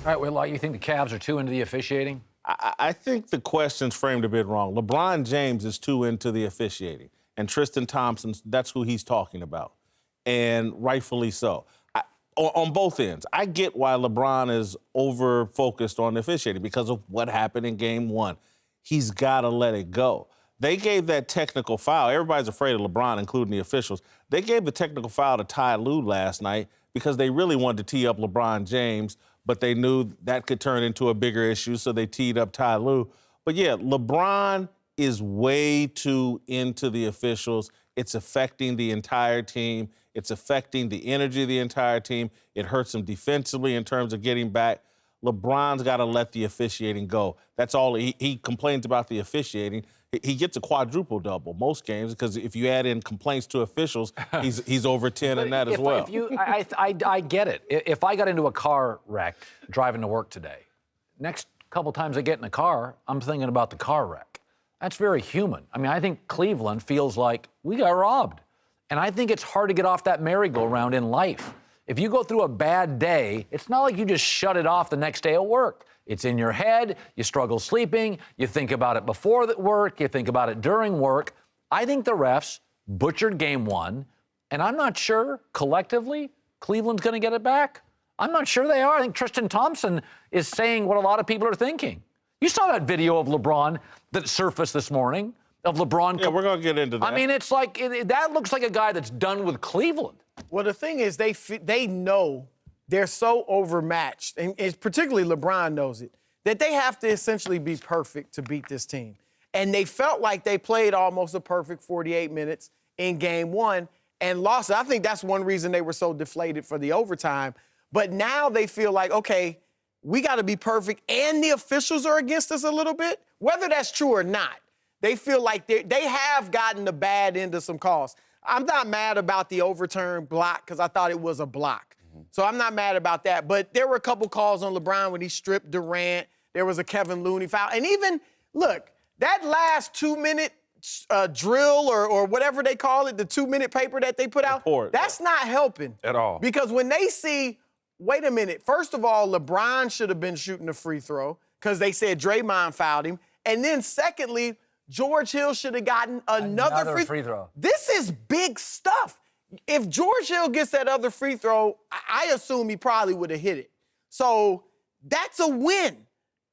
All right, Whitlock, you think the Cavs are too into the officiating? I think the question's framed a bit wrong. LeBron James is too into the officiating, and Tristan Thompson, that's who he's talking about, and rightfully so. On both ends, I get why LeBron is over-focused on the officiating because of what happened in Game 1. He's got to let it go. They gave that technical foul. Everybody's afraid of LeBron, including the officials. They gave the technical foul to Ty Lue last night because they really wanted to tee up LeBron James, but they knew that could turn into a bigger issue, so they teed up Ty Lue. But yeah, LeBron is way too into the officials. It's affecting the entire team. It's affecting the energy of the entire team. It hurts him defensively in terms of getting back. LeBron's got to let the officiating go. That's all. He complains about the officiating. He gets a quadruple-double most games because if you add in complaints to officials, he's over 10 in that as well. I get it. If I got into a car wreck driving to work today, next couple times I get in the car, I'm thinking about the car wreck. That's very human. I mean, I think Cleveland feels like we got robbed. And I think it's hard to get off that merry-go-round in life. If you go through a bad day, it's not like you just shut it off the next day at work. It's in your head, you struggle sleeping, you think about it before work, you think about it during work. I think the refs butchered Game 1, and I'm not sure, collectively, Cleveland's going to get it back. I'm not sure they are. I think Tristan Thompson is saying what a lot of people are thinking. You saw that video of LeBron that surfaced this morning, of LeBron. Yeah, we're going to get into that. I mean, it's like, that looks like a guy that's done with Cleveland. Well, the thing is, they know they're so overmatched, and particularly LeBron knows it, that they have to essentially be perfect to beat this team. And they felt like they played almost a perfect 48 minutes in Game 1 and lost it. I think that's one reason they were so deflated for the overtime. But now they feel like, okay, we got to be perfect, and the officials are against us a little bit. Whether that's true or not, they feel like they have gotten the bad end of some calls. I'm not mad about the overturned block because I thought it was a block. So I'm not mad about that. But there were a couple calls on LeBron when he stripped Durant. There was a Kevin Looney foul. And even, look, that last 2-minute drill or whatever they call it, the 2-minute paper that they put out, that's not helping. At all. Because when they see, wait a minute, first of all, LeBron should have been shooting a free throw because they said Draymond fouled him. And then secondly, George Hill should have gotten another free throw. This is big stuff. If George Hill gets that other free throw, I assume he probably would have hit it. So that's a win.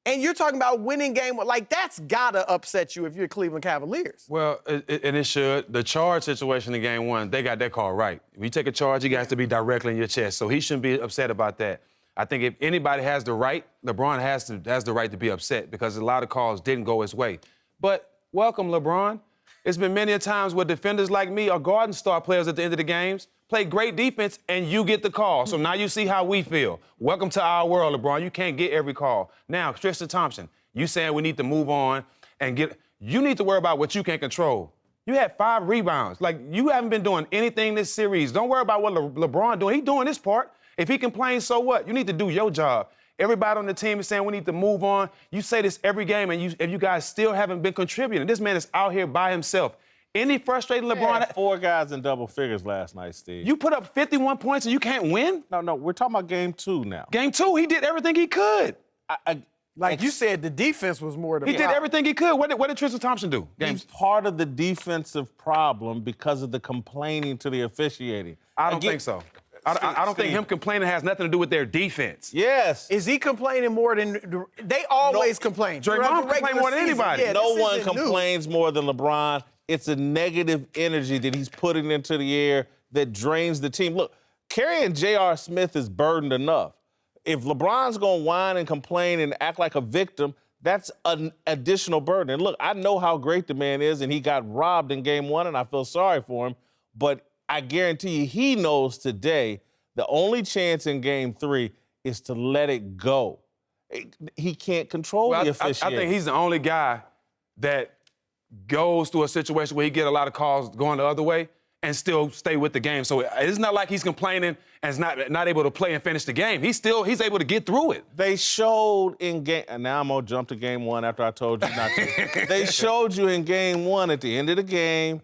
And you're talking about winning game. Like, that's got to upset you if you're Cleveland Cavaliers. Well, and it should. The charge situation in Game 1, they got that call right. If you take a charge, you got to be directly in your chest. So he shouldn't be upset about that. I think if anybody has the right, LeBron has the right to be upset because a lot of calls didn't go his way. But welcome, LeBron. It's been many a times where defenders like me or guarding star players at the end of the games play great defense and you get the call. So now you see how we feel. Welcome to our world, LeBron. You can't get every call. Now, Tristan Thompson, you saying we need to move on and you need to worry about what you can control. You had 5 rebounds. Like, you haven't been doing anything this series. Don't worry about what LeBron doing. He's doing his part. If he complains, so what? You need to do your job. Everybody on the team is saying we need to move on. You say this every game, and you guys still haven't been contributing. This man is out here by himself. Any frustrated LeBron? Had 4 guys in double figures last night, Steve. You put up 51 points and you can't win? No, we're talking about Game 2 now. Game 2, he did everything he could. Like you said, the defense was more the He did everything he could. What did Tristan Thompson do? He's part of the defensive problem because of the complaining to the officiating. I don't think so. I don't think him complaining has nothing to do with their defense. Yes. Is he complaining more than they always complain? Draymond complains more than anybody. Yeah, no one complains more than LeBron. It's a negative energy that he's putting into the air that drains the team. Look, carrying J.R. Smith is burdened enough. If LeBron's going to whine and complain and act like a victim, that's an additional burden. And look, I know how great the man is, and he got robbed in Game 1, and I feel sorry for him. But I guarantee you he knows today the only chance in Game 3 is to let it go. He can't control the officiating. I think he's the only guy that goes through a situation where he get a lot of calls going the other way and still stay with the game. So it's not like he's complaining and is not able to play and finish the game. He's able to get through it. They showed in game, and now I'm gonna jump to Game 1 after I told you not to. They showed you in Game 1 at the end of the game,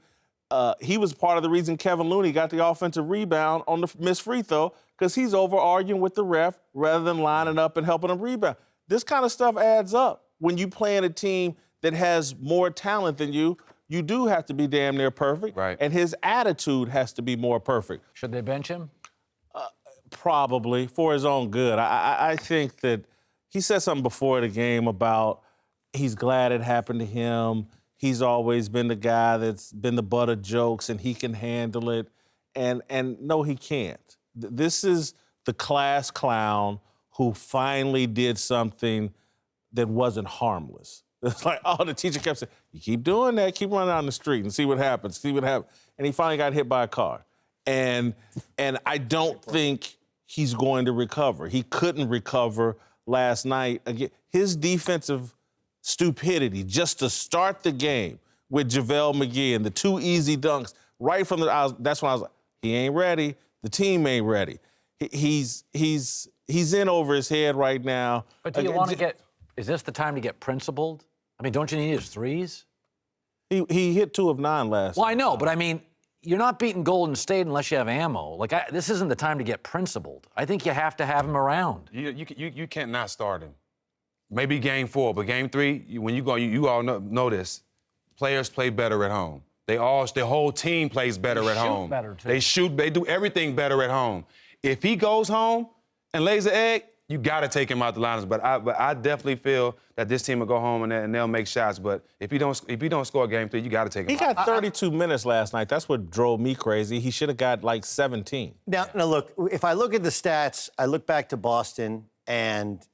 he was part of the reason Kevin Looney got the offensive rebound on the missed free throw because he's over arguing with the ref rather than lining up and helping him rebound. This kind of stuff adds up. When you play in a team that has more talent than you, you do have to be damn near perfect. Right. And his attitude has to be more perfect. Should they bench him? Probably, for his own good. I think that he said something before the game about he's glad it happened to him. He's always been the guy that's been the butt of jokes and he can handle it. And no, he can't. This is the class clown who finally did something that wasn't harmless. It's like, oh, the teacher kept saying, you keep doing that, keep running down the street and see what happens, see what happens. And he finally got hit by a car. And I don't think he's going to recover. He couldn't recover last night. Again, his defensive stupidity just to start the game with JaVale McGee and the 2 easy dunks right from that's when I was like, he ain't ready. The team ain't ready. He's in over his head right now. But do you want to is this the time to get principled? I mean, don't you need his threes? He hit 2 of 9 last Well, night. I know, but I mean, you're not beating Golden State unless you have ammo. Like, this isn't the time to get principled. I think you have to have him around. You can't not start him. Maybe game 4, but game 3, when you go, you all know this. Players play better at home. The whole team plays better at home. Better too. They do everything better at home. If he goes home and lays an egg, you got to take him out the lineups. But I definitely feel that this team will go home and they'll make shots. But if he don't score game 3, you got to take him out. He got 32 minutes last night. That's what drove me crazy. He should have got like 17. Now, look, if I look at the stats, I look back to Boston, and,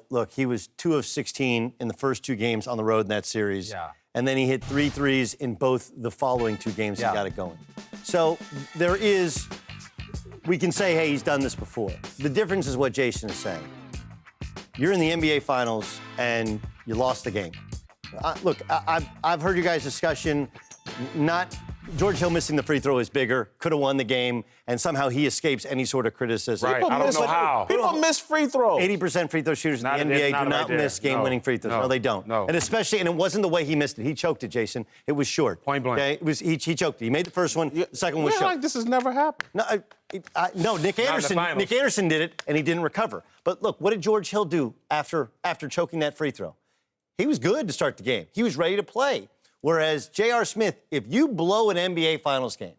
look, he was 2 of 16 in the first 2 games on the road in that series. Yeah. And then he hit 3 threes in both the following 2 games. Yeah. He got it going. So we can say, hey, he's done this before. The difference is what Jason is saying. You're in the NBA Finals, and you lost the game. Look, I've heard you guys' discussion. George Hill missing the free throw is bigger, could have won the game, and somehow he escapes any sort of criticism. Right, I don't know how. People miss free throws. 80% free throw shooters in the Not NBA do right not there. miss game-winning free throws. No, they don't. No. And it wasn't the way he missed it. He choked it, Jason. It was short. Point blank. Okay? He choked it. He made the first one. The second one was choked. Like this has never happened. No, Nick Anderson did it, and he didn't recover. But look, what did George Hill do after choking that free throw? He was good to start the game. He was ready to play. Whereas J.R. Smith, if you blow an NBA Finals game,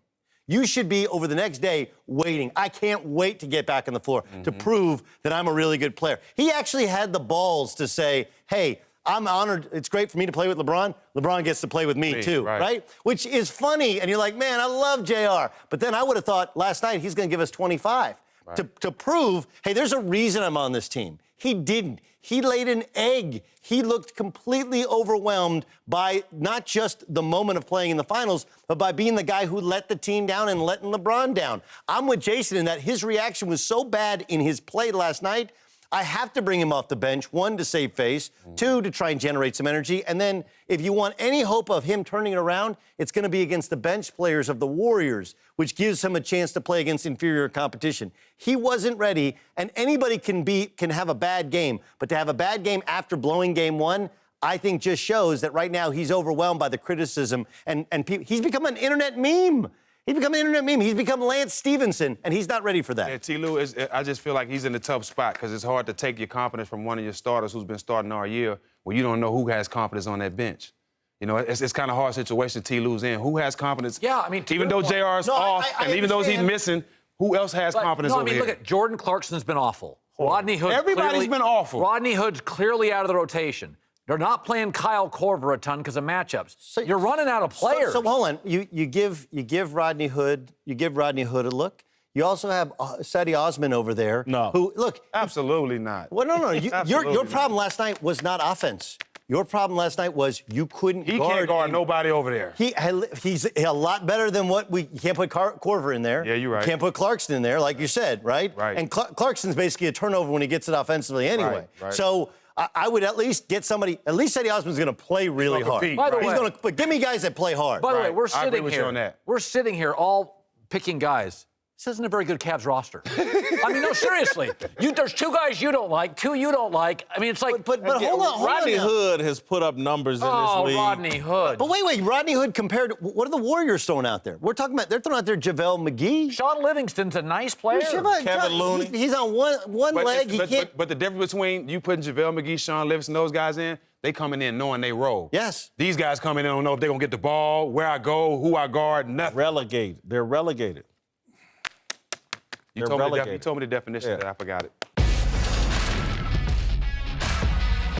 you should be over the next day waiting. I can't wait to get back on the floor to prove that I'm a really good player. He actually had the balls to say, hey, I'm honored. It's great for me to play with LeBron. LeBron gets to play with me too, right? Which is funny. And you're like, man, I love JR. But then I would have thought last night he's going to give us 25 to prove, hey, there's a reason I'm on this team. He didn't. He laid an egg. He looked completely overwhelmed by not just the moment of playing in the finals, but by being the guy who let the team down and letting LeBron down. I'm with Jason in that his reaction was so bad in his play last night, I have to bring him off the bench, 1, to save face, 2, to try and generate some energy. And then if you want any hope of him turning it around, it's going to be against the bench players of the Warriors, which gives him a chance to play against inferior competition. He wasn't ready, and anybody can have a bad game. But to have a bad game after blowing game 1, I think just shows that right now he's overwhelmed by the criticism, and he's become an internet meme. He's become an internet meme. He's become Lance Stevenson, and he's not ready for that. Yeah, T. Lou, I just feel like he's in a tough spot because it's hard to take your confidence from one of your starters who's been starting all year when you don't know who has confidence on that bench. It's kind of hard situation T. Lou's in. Who has confidence? Yeah, I mean, even though JR's off, and even though he's missing, who else has confidence over here? Look at Jordan Clarkson's been awful. Rodney Hood. Everybody's been awful. Rodney Hood's clearly out of the rotation. They're not playing Kyle Korver a ton because of matchups. So you're running out of players. So hold on. You give Rodney Hood a look. You also have Sadie Osman over there. No. Who look? Absolutely not. Well, no. Absolutely Your not. problem last night was not offense. Your problem last night was you couldn't He guard. can't guard nobody over there. He's a lot better than what you can't put Korver in there. Yeah, you're right. You can't put Clarkson in there, like you said, right? Right. And Clarkson's basically a turnover when he gets it offensively anyway. Right. So I would at least get somebody. At least Sadie Osman's going to play really hard. compete, By the He's way- going to. But give me guys that play hard. By the way, Right. we're I agree sitting with you here. on that. We're sitting here all picking guys. This isn't a very good Cavs roster. I mean, no, seriously. There's two guys you don't like, two you don't like. I mean, it's like. But hold on. Rodney Hood has put up numbers in this league. Rodney Hood. But wait, Rodney Hood compared to, what are the Warriors throwing out there? They're throwing out there JaVale McGee. Sean Livingston's a nice player. Kevin Looney. He's on one leg. But the difference between you putting JaVale McGee, Sean Livingston, those guys in, they coming in knowing they role. Yes. These guys coming in don't know if they're going to get the ball, where I go, who I guard, nothing. They're relegated. You told me the definition of that. I forgot it.